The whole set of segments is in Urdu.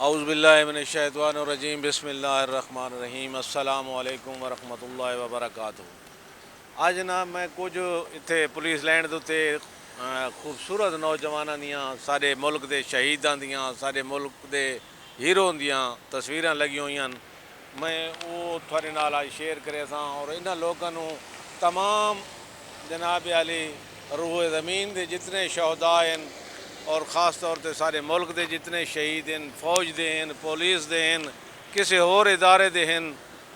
اعوذ باللہ من الشیطان الرجیم بسم اللہ الرحمن الرحیم السلام علیکم ورحمۃ اللہ وبرکاتہ۔ آج جناب میں کچھ اتنے پولیس لائن دے خوبصورت نوجوانوں دیاں سارے ملک دے شہیداں دیاں سارے ملک دے ہیرو دیاں تصویراں لگی ہوئی ہیں، میں وہ تھوڑے نال آج شیئر کرے سا اور انہاں لوگوں نو تمام جناب علی روح زمین دے جتنے شہداء ہیں اور خاص طور تے سارے ملک دے جتنے شہید ہیں، فوج دے ہیں، پولیس دے ہیں، کسی اور ادارے دے ہیں،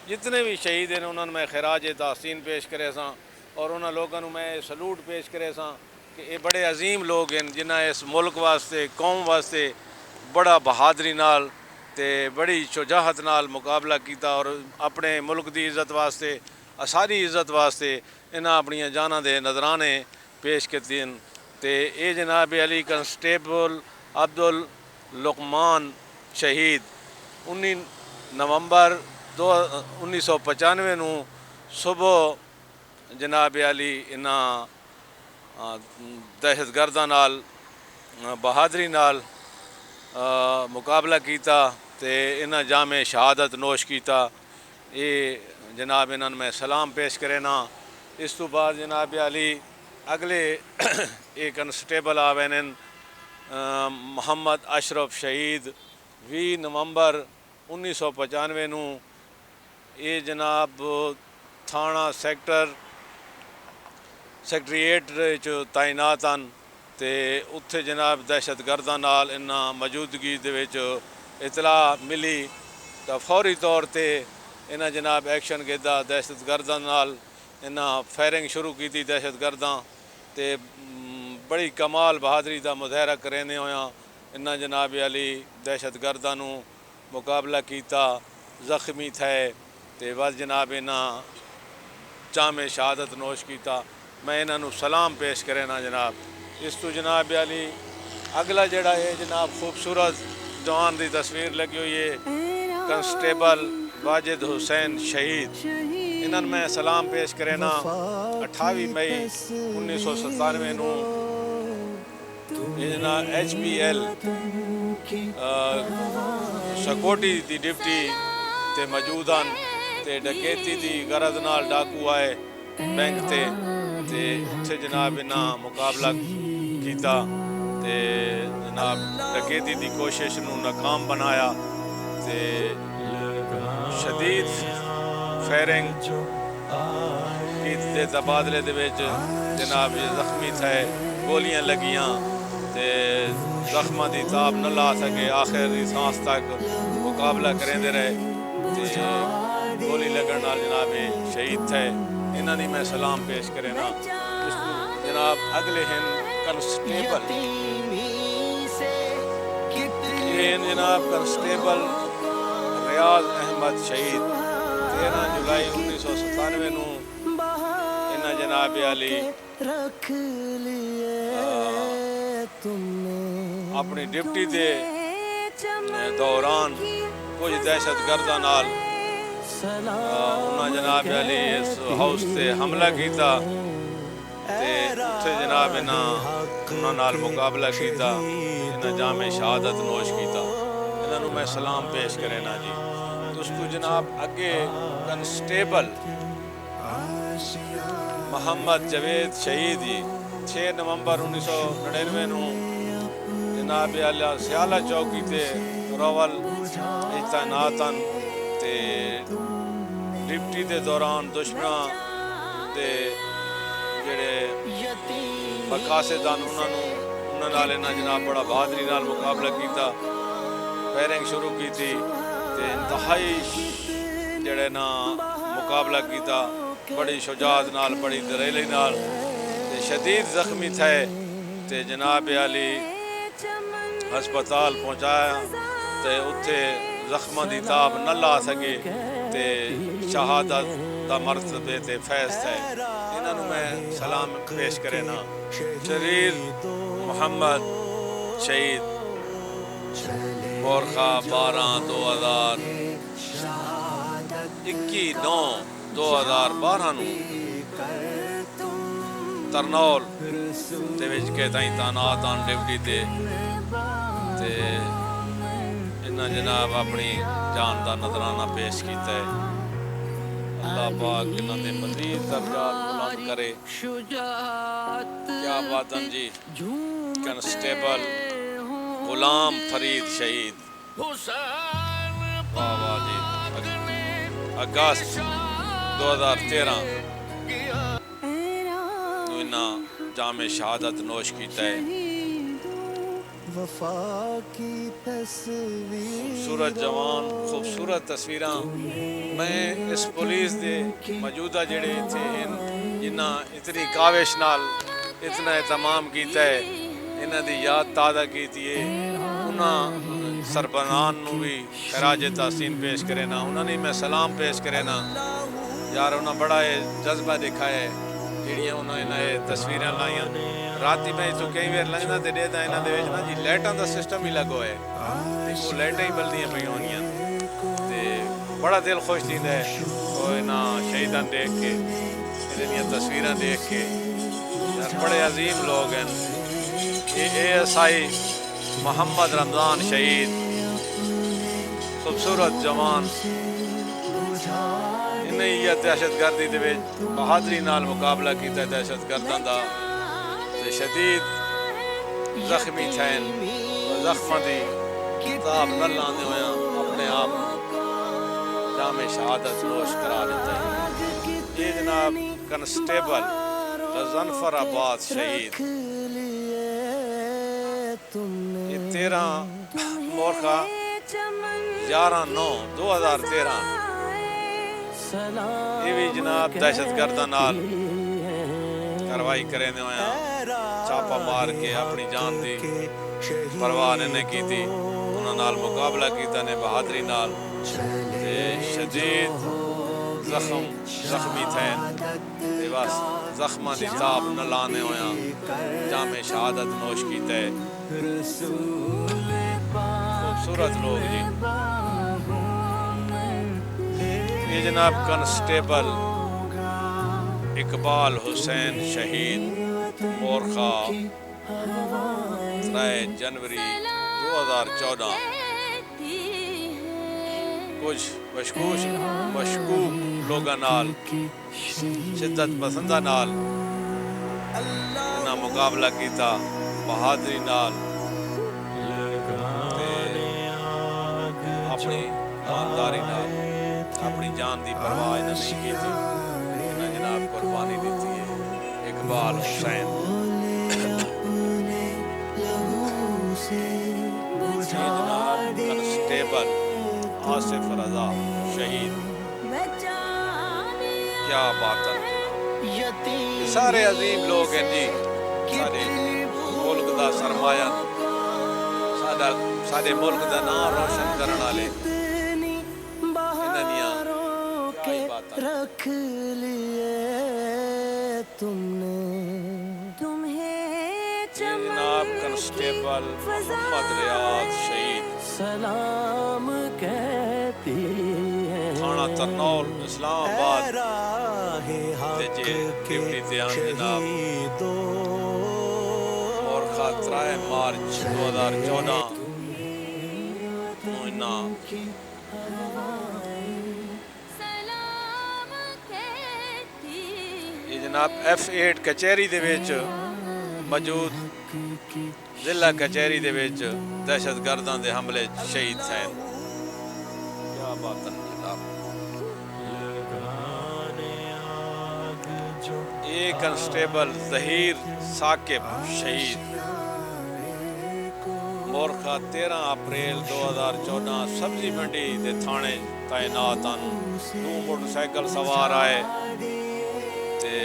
جتنے بھی شہید ہیں انہوں نے میں خراج تحسین پیش کرے سا اور انہاں لوگوں نے میں سلوٹ پیش کرے سا کہ یہ بڑے عظیم لوگ ہیں جنہاں اس ملک واسطے قوم واسطے بڑا بہادری نال تے بڑی شجاعت نال مقابلہ کیتا اور اپنے ملک دی عزت واسطے ساری عزت واسطے انہاں اپنی جاناں دے نذرانے پیش کیتے ہیں۔ تے اے جناب علی کنسٹیبل عبد الرحمان شہید 19 نومبر 1995 نو صبح جناب علی انہاں دہشت گرداں نال بہادری نال مقابلہ کیتا تے انہاں جامع شہادت نوش کیتا۔ یہ جناب انہاں میں سلام پیش کرے نا۔ اس تو بعد جناب علی اگلے ایک کنسٹیبل آوے محمد اشرف شہید 20 نومبر 1995 نو یہ جناب تھانہ سیکٹریٹ تعینات ہیں تے اتھے جناب دہشت گرداں نال انہاں موجودگی دے وچ اطلاع ملی تو فوری طور تے انہاں جناب ایکشن کیتا، دہشت گرداں نال انہاں فائرنگ شروع کی دہشت گرداں تے بڑی کمال بہادری دا مظاہرہ کرینے ہویا انہاں جناب علی دہشت گرداں نو مقابلہ کیتا، زخمی تھے تے بعد جناب انہاں جامع شہادت نوش کیتا۔ میں انہاں نو سلام پیش کرے نا جناب۔ اس تو جناب علی اگلا جڑا ہے جناب خوبصورت جوان دی تصویر لگی ہوئی ہے کنسٹیبل واجد حسین شہید، انہاں میں سلام پیش کرے نا 28 مئی 1997 نو ایچ پی ایل سکوٹی دی ڈپٹی تے موجود ہیں تے ڈکیتی دی غرض نال ڈاکو آئے بینک تے اتھے جناب انہاں مقابلہ کیتا تے جناب ڈکیتی دی کوشش نو ناکام بنایا تے شدید فائرنگ کیتے تبادلے دے وچ جناب زخمی تھے، گولیاں لگیاں تے زخماں دی تاب نہ لا سکے، آخری سانس تک مقابلہ کریندے رہے تے گولی لگن نال جناب شہید تھے۔ انہاں دی میں سلام پیش کرے نا۔ جناب اگلے ہیں کنسٹیبل، یہ جناب کنسٹیبل ریاض احمد شہید 13 جولائی 1997 نو انہاں جناب علی اپنی ڈپٹی دے دوران کچھ دہشت گرداں نال انہاں جناب علی اس ہاؤس تے حملہ کیتا تے اتھے جناب انہاں نال مقابلہ کیتا، انہاں جامع شہادت نوش کیتا۔ انہاں نو میں سلام پیش کرے نا جی۔ دوستو جناب اگے کنسٹیبل محمد جاوید شہید جی 6 نومبر 1999 نو جناب علی سیالہ چوکی تے راول تعینات تے ڈپٹی دے دوران دشمناں دے جڑے مقاصد انہاں نال جناب بڑا بہادری نال مقابلہ کیتا، فائرنگ شروع کیتی تے انتہائی جڑے نا مقابلہ کیتا بڑی شجاعت نال بڑی دلیری نال تے شدید زخمی تھے تے جناب علی ہسپتال پہنچایا تے اتھے زخماں دی تاب نہ لا سکے تے شہادت دا مرتبے تے فیض تھے۔ انہاں نو میں سلام پیش کرے نا۔ شریر محمد شہید بورخا 12/21/2012 نو ترنول دے وچ کے تائیں تعینات ڈیوٹی تے انہیں جناب اپنی جان کا نذرانہ پیش کیتا ہے. اللہ پاک انہوں نے مزید درجات بلند کرے. کیا باتن جی. کنسٹیبل غلام فرید شہید. واہ واہ جی. اگست 2013 انہاں جام شہادت نوش کیتا ہے. خوبصورت جوان خوبصورت تصویراں. میں اس پولیس دے موجودہ جڑے تھے جنہاں اتنی کاوش نال اتنا اہتمام کیتا ہے انہاں دی یاد تازہ کیتی ہے. انہاں سربراہان نو بھی خراج تحسین پیش کرے نا. انہاں نے میں سلام پیش کرے نا. یار انہاں بڑا جذبہ دکھایا ہے جڑیاں انہاں نے تصویراں لائیاں. راتی میں تو کئی بار لنگنا تے دیتا انہاں دے وچ نا جی لائٹاں دا سسٹم ہی لگو ہے. وہ لائٹاں ہی بلدیاں پئی ہونیاں تے بڑا دل خوش تھیندا ہے اور انہاں شہیداں دیکھ کے انہاں تصویراں دیکھ کے. یار بڑے عظیم لوگ ہیں. ASI محمد رمضان شہید خوبصورت جوان. انہیں یہ دہشت گردی دے وچ بہادری نال مقابلہ کیتا ہے دہشت گرداں دا. شدید زخمی تھین زخماں دی تاب نہ لاندے ہویاں اپنے آپ جام شہادت نوش کرا دیتا ہے. یہ جناب کنسٹیبل غضنفر آباد شہید. یہ 13 مورخہ 11/9/2013 یہ بھی جناب دہشت گرداں نال کاروائی کرے دے ہویاں چھاپا مار کے اپنی جان دی پرواہ نے کی تھی. انہاں نال مقابلہ کیتا نے بہادری نال. شدید زخمی تھے بس زخماں دی تاب نہ لانے ہویاں جام شہادت نوش کیتا ہے. خوبصورت لوگ جی. یہ جناب کنسٹیبل اقبال حسین شہید مورخہ 3 جنوری 2014 کچھ مشکوک لوگاں نال شدت پسنداں نال انہاں مقابلہ کیتا بہادری نال اپنی ایمانداری نال اپنی جان دی پرواہ انہاں نہیں کیتی. انہاں جناب قربانی دیتی ہے. اقبال حسین جناب کنسٹیبل آصف رضا شہید. کیا بات ہے. سارے عظیم لوگ ہیں جی. سارے ملک دا سرمایہ سارے ملک دا نام روشن کرنے والے رکھ لیے تم نے. تمہیں جناب کنسٹیبل محمد ریاض شہید سلام کہتی ہے تھانہ ترنول اسلام آباد. ڈپٹی دیان جناب مورخہ 3 مارچ 2014 یہ جناب F8 کچہری دے وچ موجود ضلع کچہری دے وچ دہشت گرداں دے حملے شہید تھے. کیا بات ہے جناب. یہ کنسٹیبل ظہیر ثاقب شہید مورخہ 13 اپریل 2014 سبزی منڈی دے تھانے تعینات ہیں. 2 موٹر سائیکل سوار آئے تے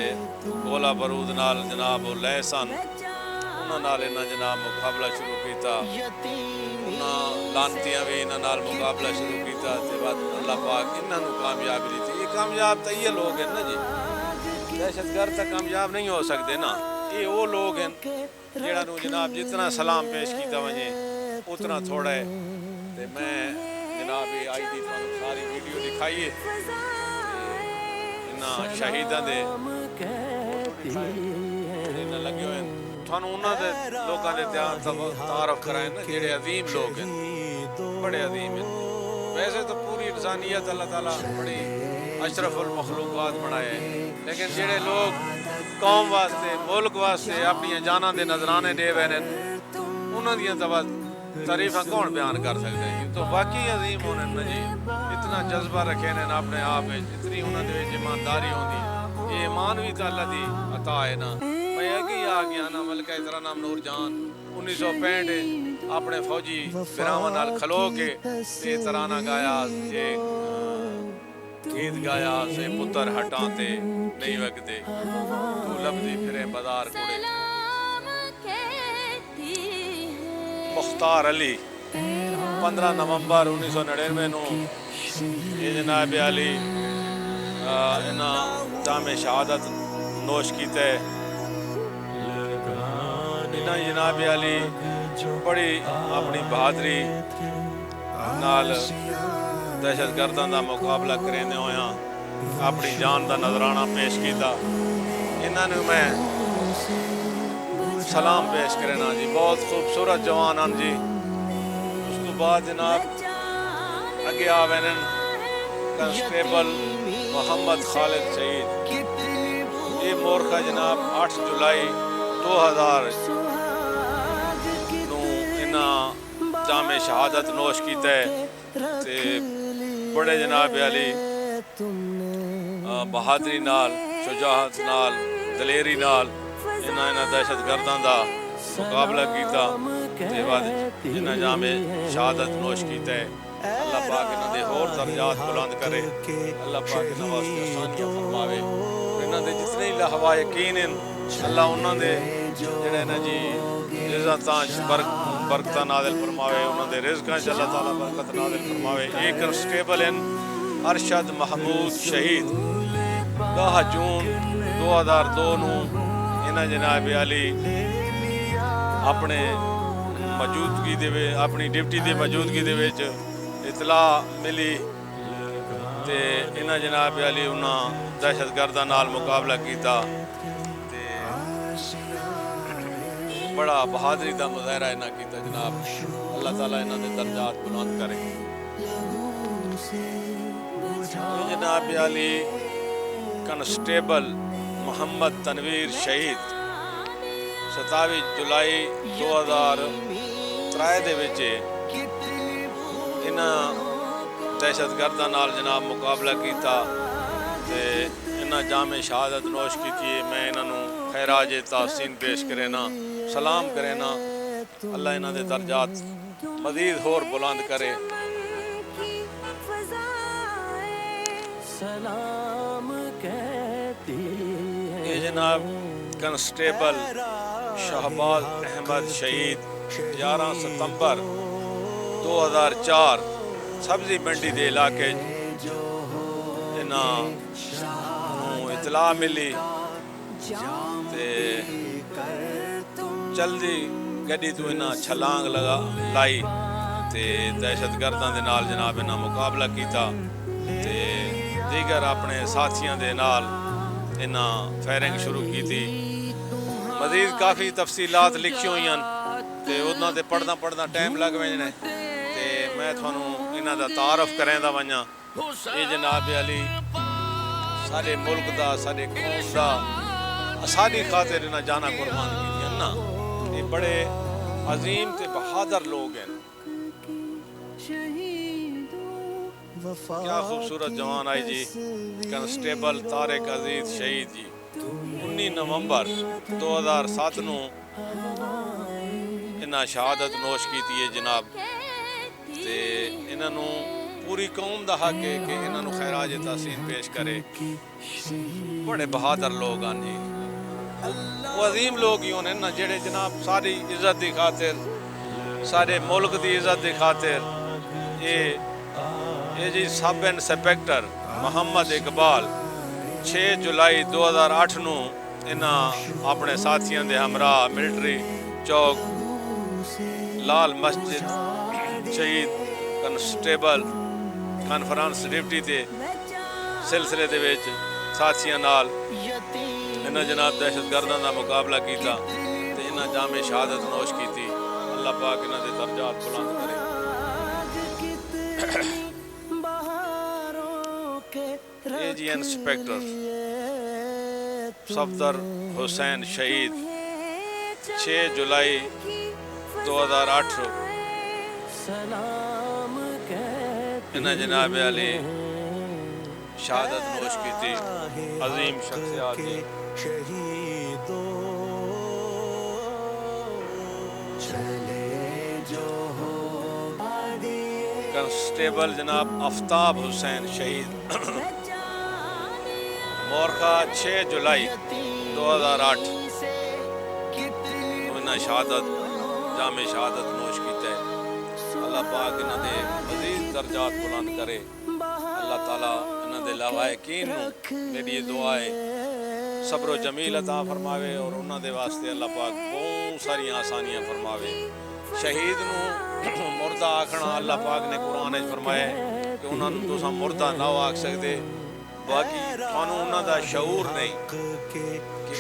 گولہ بارود نال جناب لے سن. انہاں نال انہاں جناب مقابلہ شروع کیتا. انہاں لانتیاں بھی انہاں نال مقابلہ شروع کیتا تے بعد اللہ پاک انہاں نو کامیابی دیتی. یہ کامیاب تو یہ لوگ ہیں نا جی. دہشت گرد تک کامیاب نہیں ہو سکتے نا. یہ وہ لوگ ہیں جہاں نو جناب جتنا سلام پیش کیتا وجے اتنا تھوڑا ہے. تے میں جناب یہ آئی دی ساری ویڈیو دکھائیے انہاں شہیداں دے لگے ہوئے تھانوں انہاں دے لوگاں دے تعارف کرائیں نا جڑے عظیم لوگ ہیں. بڑے عظیم ہیں. ویسے تو پوری انسانیت اللہ تعالیٰ بڑی اشرف المخلوقات بنائے ہیں، لیکن جڑے لوگ قوم واسطے ملک واسطے اپنی جاناں دے نظرانے دے وے انہاں دیاں تعریفاں کون بیان کر سکتے ہیں. تو واقعی عظیم ہونے نا جی، اتنا جذبہ رکھے نے اپنے آپ میں، اتنی انہاں دے وچ ایمانداری ہوندی. یہ ایمان بھی تو اللہ دی عطا ہے نا. میں اگے آ گیا نا ملکہ احترام نام نور جان 1965 اپنے فوجی براواں نال کھلو کے یہ ترانہ گایا، یہ گیت گایا سے پتر ہٹاں تے نہیں وگدے تو لبدی پھرے بازار کڑے. مختار علی 15 نومبر 1999 نو یہ جناب علی انہاں جام شہادت نوش کیتے. انہاں جناب علی بڑی اپنی بہادری نال دہشت گرداں دا مقابلہ کریندے ہویاں اپنی جان دا نذرانہ پیش کیتا. انہاں نے میں سلام پیش کرنا جی. بہت خوبصورت جوان ہیں جی. اس تو بعد جناب اگے آوینن کنسٹیبل محمد خالد شہید. یہ مورخہ جناب 8 جولائی 2000 نو انہاں جام شہادت نوش کیتا ہے. تے بڑے جناب علی بہادری نال، شجاعت نال، دلیری نال انہاں دہشت گرداں دا مقابلہ کیتا تے بعد انہاں جام شہادت نوش کیتا ہے. اللہ پاک انہاں دے ہور درجات بلند کرے. اللہ پاک انہاں واسطے آسانیاں فرماوے. انہاں دے جتنے لہوا یقین ہیں اللہ انہاں دے جڑے نا جی عزتاں برکتاں نازل فرماوے. انہاں دے رزقاں چ اللہ تعالیٰ برکت نازل فرماوے. ایک کنسٹیبل ہیں ارشد محمود شہید 10 جون 2002 نو انہاں جناب علی اپنے موجودگی دے اپنی ڈیوٹی دی موجودگی دے وچ اطلاع ملی تے انہاں جناب علی انہاں دہشت گرداں نال مقابلہ کیتا تے بڑا بہادری دا مظاہرہ انہاں کیتا جناب. اللہ تعالیٰ انہاں دے درجات بلند کرے. جناب علی کنسٹیبل محمد تنویر شہید 27 جولائی 2003 دے وچ انہاں دہشت گرداں نال جناب مقابلہ کیتا تے انہاں جام شہادت نوش کیتی. میں انہاں نو خراج تحسین پیش کرینا، سلام کرینا. اللہ انہاں دے درجات مزید ہور بلند کرے. سلام کہتی ہے یہ جناب کنسٹیبل شہباز احمد شہید 11 ستمبر 2004 سبزی منڈی دے علاقے انہاں اطلاع ملی تے جلدی گڈی تو انہاں چھلانگ لائی تے دہشت گرداں دے نال جناب انہاں مقابلہ کیتا تے دیگر اپنے ساتھیاں دے نال انہاں فائرنگ شروع کی تھی. مزید کافی تفصیلات لکھی ہوئی ہیں تے انہاں دے پڑھنا ٹائم لگ وینے تے میں تھانوں انہاں دا تعارف کریں دا ونجا. یہ جناب علی سارے ملک دا سارے قوم دا ساری خاطر انہاں جانا قربان کی نا. یہ بڑے عظیم تے بہادر لوگ ہیں. کیا خوبصورت جوان آئی جی. کنسٹیبل طارق عزیز شہید جی 19 نومبر 2007 نو انہاں شہادت نوش کیتی ہے جناب. تے انہاں نو پوری قوم دا حق ہے کہ انہاں نو خراج تحسین پیش کرے. بڑے بہادر لوگ ہیں جی. وہ عظیم لوگ ہی ہونے نا جڑے جناب ساری عزت دی خاطر، سارے ملک دی عزت دی خاطر یہ جی سب انسپیکٹر محمد اقبال 6 جولائی 2008 نو انہاں اپنے ساتھیاں دے ہمراہ ملٹری چوک لال مسجد شہید کنسٹیبل کانفرنس ڈیوٹی دے سلسلے دے وچ ساتھیاں نال انہاں جناب دہشت گرداں دا مقابلہ کیتا تے انہاں جام شہادت نوش کیتی. اللہ پاک انہاں دے درجات بلند کرے. جی انسپیکٹر صفدر حسین شہید 6 جولائی 2008 سلام کہتے انہیں جناب علی شہادت نوش کی تھی عظیم شخصیات جی شہیدوں چلے جو ہو کنسٹیبل جناب آفتاب حسین شہید مورخہ 6 جولائی 2008 انہیں شہادت جامع شہادت نوش کیتے اللہ پاک انہوں نے مزید درجات بلند کرے اللہ تعالیٰ انہوں نے لواحقین میری یہ دعا ہے صبر و جمیل عطا فرماوے اور انہوں دے واسطے اللہ پاک بہت ساری آسانیاں فرماوے شہید نو مردہ آکھنا اللہ پاک نے قرآن فرمایا کہ انہوں نے تساں مردہ نہ آکھ سکتے باقی تھانوں انہوں دا شعور نہیں کہ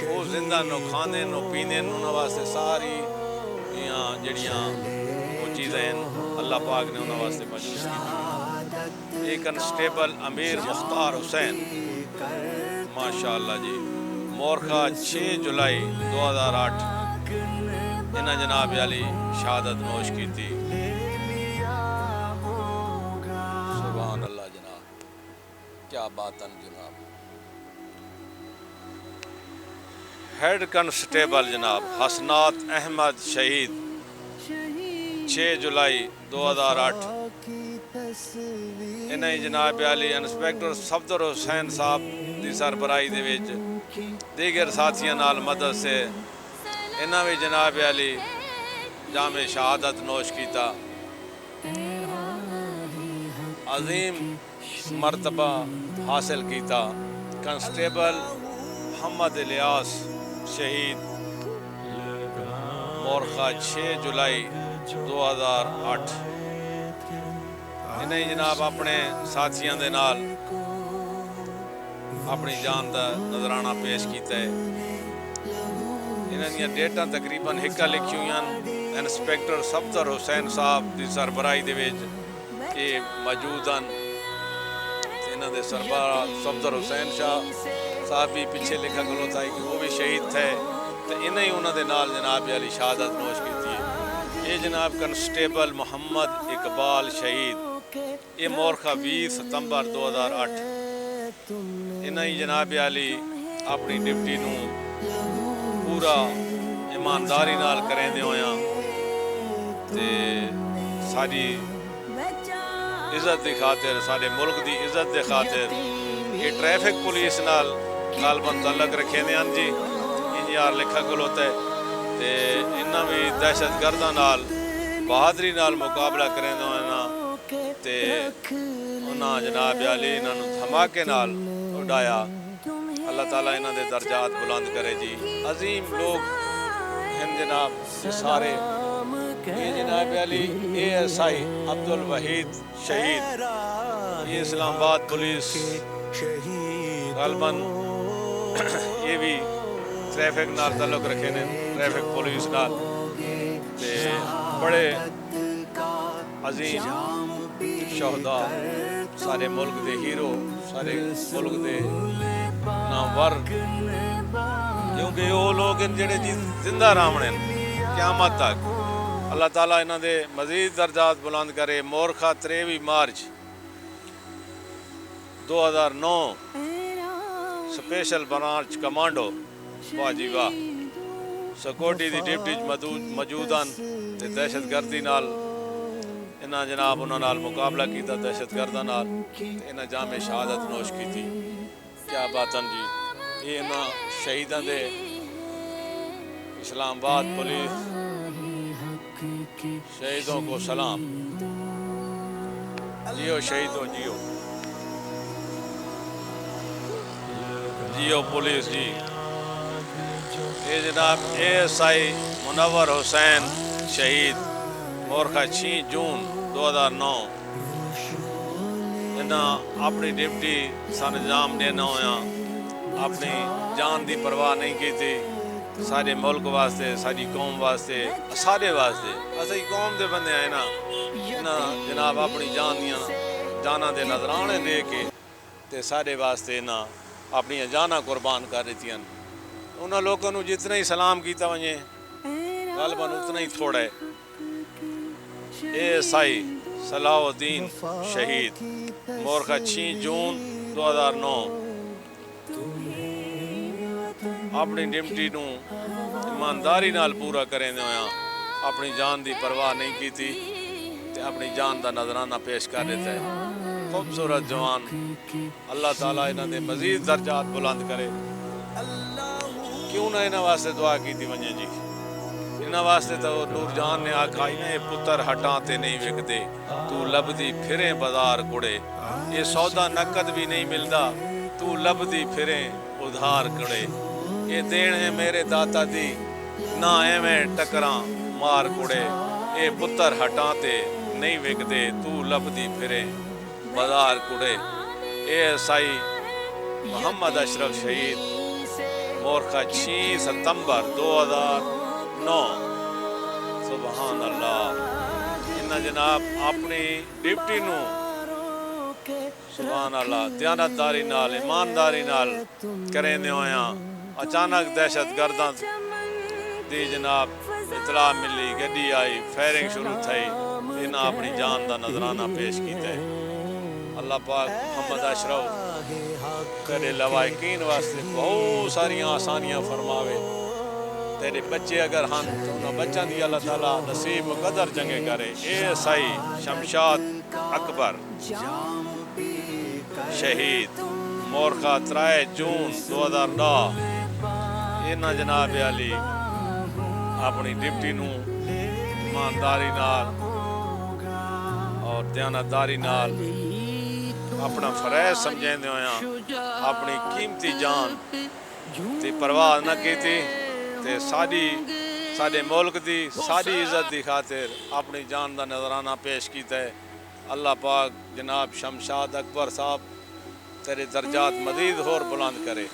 وہ زندہ نو کھانے نو پینے انہوں واسطے ساری جڑیاں وہ چیزیں اللہ پاک نے انہوں واسطے موجود کی ایک کنسٹیبل امیر مختار حسین ماشاءاللہ جی مورخہ 6 جولائی 2008 انہیں جناب علی شہادت نوش کی تھی سبحان اللہ جناب کیا باتن جناب ہیڈ کنسٹیبل جناب حسنات احمد شہید 6 جولائی 2008 انہیں جناب علی انسپیکٹر صفدر حسین صاحب دی سربراہی دے وچ دیگر ساتھیاں نال مدد سے انہاں بھی جناب علی جامع شہادت نوش کیتا عظیم مرتبہ حاصل کیتا کنسٹیبل محمد الیاس شہید مورخہ 6 جولائی 2008 انہیں جناب اپنے ساتھیاں دے نال اپنی جان دا نظرانہ پیش کیتا ہے انہیں دیا ڈیٹاں تقریباً ہکا لکھی ہوئی ہیں انسپیکٹر صفدر حسین صاحب دی سربراہی دے وچ یہ موجوداً انہوں دے سربراہ صفدر حسین شاہ صاحب بھی پیچھے لکھا کھلوتا ہے کہ وہ بھی شہید تھے تو انہیں انہوں دے نال جناب علی شہادت نوش کی تھی یہ جناب کنسٹیبل محمد اقبال شہید یہ مورخہ 20 ستمبر 2008 انہیں جناب علی اپنی ڈپٹی نو پورا ایمانداری نال کریں دے ہویاں تے ساری عزت دی خاطر سارے ملک دی عزت دے خاطر یہ ٹریفک پولیس نال غالباً تعلق رکھے دے ہیں جی انجیار لکھا کھلوتا ہے تے انہاں بھی دہشت گرداں نال بہادری نال مقابلہ کریں دے ہویاں تے انہاں جناب علی انہاں نو دھماکے نال اڈایا اللہ تعالیٰ انہاں دے درجات بلند کرے جی عظیم لوگ ہیں جناب سارے یہ جناب علی ASI عبدالوحید شہید یہ اسلام آباد پولیس غالباً یہ بھی ٹریفک نال تعلق رکھے نے ٹریفک پولیس نال تے بڑے عظیم شہداء سارے ملک دے ہیرو سارے ملک دے نامور کیونکہ وہ لوگ جڑے جی زندہ رامنے قیامت تک اللہ تعالیٰ انہوں دے مزید درجات بلند کرے مورخہ 23 مارچ 2009 سپیشل برانچ کمانڈو واہ جی واہ سیکورٹی دی ڈپٹی موجوداً تے دہشت گردی نال انہاں جناب انہاں نال مقابلہ کیتا دہشت گرداں نال انہاں جامع شہادت نوش کی تھی کیا باتن جی یہ انہاں شہیداں دے اسلام آباد پولیس شہیدوں کو سلام جیو شہیدوں جیو جیو پولیس جی یہ جناب ASI منور حسین شہید مورخہ 6 جون 2009 انہاں اپنی ڈپٹی سن انجام دینا ہویا اپنی جان دی پرواہ نہیں کی تھی سارے ملک واسطے ساری قوم واسطے سارے واسطے اسی قوم دے بندے آئے نا جناب اپنی جان دیاں جانا دے نظرانے دے کے تے سارے واسطے نہ اپنی جاناں قربان کر دیتیاں انہاں لوگوں نو جتنا ہی سلام کیتا ونجے غالباً اتنا ہی تھوڑا ہے اے سائی صلاح الدین شہید مورخہ 6 جون 2009 اپنی ڈیوٹی نو ایمانداری نال پورا کریں دے ہویا اپنی جان دی پرواہ نہیں کی تھی تے اپنی جان دا نظرانہ پیش کر دیتا ہے خوبصورت جوان اللہ تعالیٰ انہاں دے مزید درجات بلند کرے کیوں نہ انہاں واسطے دعا کی تھی ونجے جی انہاں واسطے تو نور جان نے آکھا انہیں پتر ہٹاں تے نہیں وکدے تو لبدی پھریں بازار کڑے یہ سودا نقد بھی نہیں ملدا تو لبدی پھریں ادھار کڑے یہ دین ہے میرے داتا دی نہ ایویں ٹکراں مار کڑے یہ پتر ہٹاں تے نہیں وکدے تو لبدی پھریں بازار کڑے اے سائی محمد اشرف شہید مورخہ 6 ستمبر 2009 سبحان اللہ انہاں جناب اپنی ڈیوٹی نو سبحان اللہ دیانتداری نال ایمانداری نال کریں دے ہویاں اچانک دہشت گرداں دی جناب اطلاع ملی گڈی آئی فائرنگ شروع تھئی انہاں اپنی جان دا نظرانہ پیش کیتا ہے اللہ پاک محمد اشرف کرے لوائقین واسطے بہت ساریاں آسانیاں فرماوے تیرے بچے اگر ہن تو انہاں بچوں دی اللہ تعالیٰ نصیب مقدر چنگے کرے اے سائی شمشاد اکبر شہید مورخہ 3 جون 2009 انہاں جناب علی اپنی ڈیوٹی نو ایمانداری نال اور دیانتداری نال اپنا فرائض سمجھیں دے ہویاں اپنی قیمتی جان تی پرواہ نہ کیتی تے ساڈے ملک دی ساری عزت دی خاطر اپنی جان دا نظرانہ پیش کیتا ہے اللہ پاک جناب شمشاد اکبر صاحب تیرے درجات مزید اور بلند کرے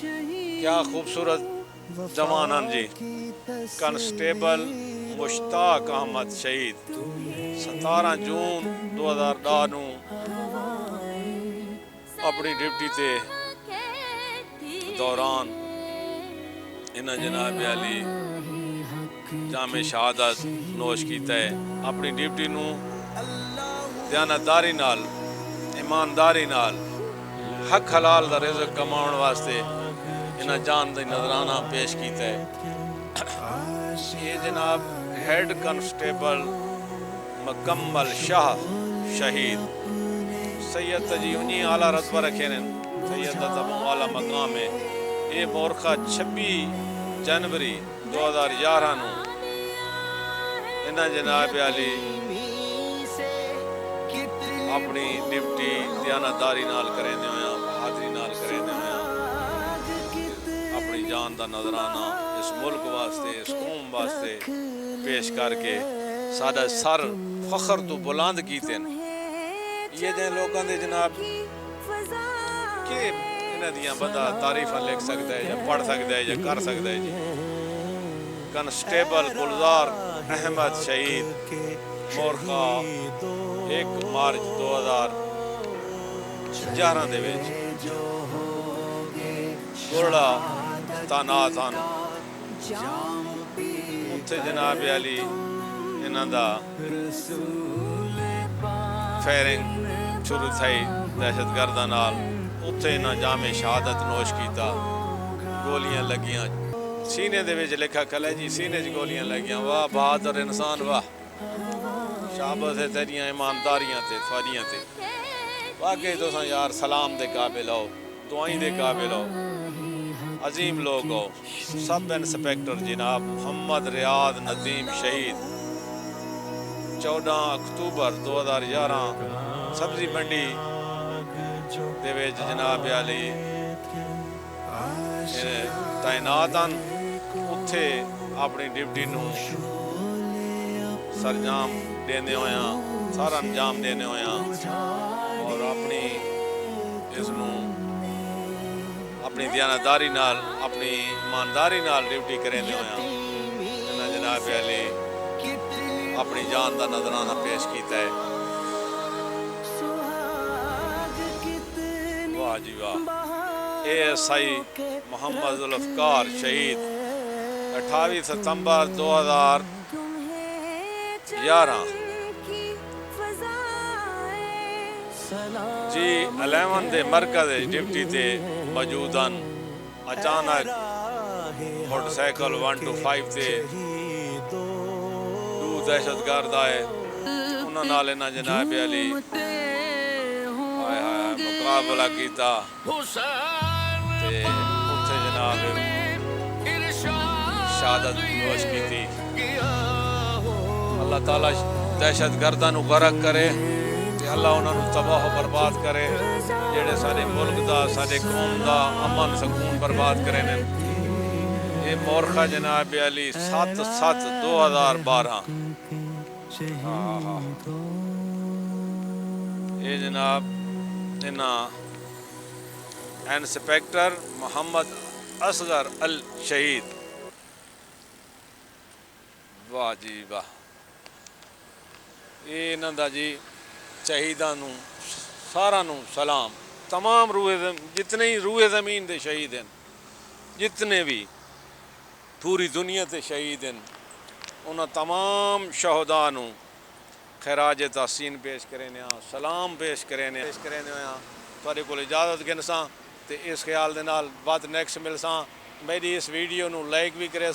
کیا خوبصورت جوانان جی کانسٹیبل مشتاق احمد شہید 17 جون 2010 نو اپنی ڈیوٹی تے دوران انہاں جناب علی جامع شہادت نوش کیتا ہے اپنی ڈیوٹی نو دیانتداری نال ایمانداری نال حق حلال دا رزق کماؤن واسطے انہاں جان دی نظرانہ پیش کیتا ہے یہ جناب ہیڈ کانسٹیبل مکمل شاہ شہید سید تجی انہی اعلیٰ رتبہ رکھے نے سید تب اعلیٰ مقام ہے یہ مورخہ 26 جنوری 2011 نو انہاں جناب علی اپنی ڈیوٹی دیانتداری نال کریں دے ہویاں بہادری نال کریں دے ہویاں اپنی جان دا نظرانہ اس ملک واسطے اس قوم واسطے پیش کر کے سادہ سر فخر تو بلند کیتے ہیں یہ جن لوگوں دے جناب کہ انہاں دیاں بندہ تعریفاں لکھ سکتا ہے یا پڑھ سکتا ہے یا کر سکتا ہے جی کانسٹیبل گلزار احمد شہید مورخہ 1 مارچ 2011 دے وچ گرڑا تعینات ہن اتھے جناب علی انہاں دا فائرنگ شروع تھئی دہشت گرداں نال اتھے انہاں جامع شہادت نوش کیتا گولیاں لگیاں سینے دے وچ لکھا کھلے جی سینے چ گولیاں لگیاں واہ بہادر انسان واہ شابت ہے تیریاں ایمانداریاں تے تھوڑیاں تے واقعی تو یار سلام دے قابل ہو دعائیں دے قابل ہو عظیم لوگ ہو سب انسپیکٹر جناب محمد ریاض ندیم شہید 14 اکتوبر 2011 سبزی منڈی دے وچ جناب علی تعینات ہن اتھے اپنی ڈیوٹی نو سرجام دینے ہویاں سارا انجام دینے ہویاں اور اپنی اس نو اپنی دیانتداری نال اپنی ایمانداری نال ڈیوٹی کریں دے ہویاں انہاں جناب علی اپنی جان دا نظرانہ پیش کیتا ہے واہ جی واہ ASI محمد ذوالفقار شہید 28 ستمبر 2011 جی 11 دے مرکز ڈپٹی تے موجودن اچانک موٹر سائیکل 125 تے دو دہشت گرد آئے انہوں نال انہاں جناب علی مقابلہ کیتا تے اتھے جناب شہادت نوش کی تھی اللہ تعالیٰ دہشت گرداں نو غرق کرے تے اللہ انہاں نو تباہ و برباد کرے جڑے سارے ملک دا سارے قوم دا امن سکون برباد کرے نے یہ مورخہ جناب علی 7/7/2012 یہ جناب انسپیکٹر محمد اصغر الشہید واہ جی واہ یہ انہاں دا جی شہیداں نو سارا نو سلام تمام جتنے ہی روئے زمین دے شہید ہیں جتنے بھی پوری دنیا تے شہید ہیں انہاں تمام شہداء نو خراج تحسین پیش کرنے سلام پیش کرنے تھوڑے کو اجازت گنساں تے اس خیال دے نال بات نیکسٹ ملساں میری اس ویڈیو نو لائک بھی کرے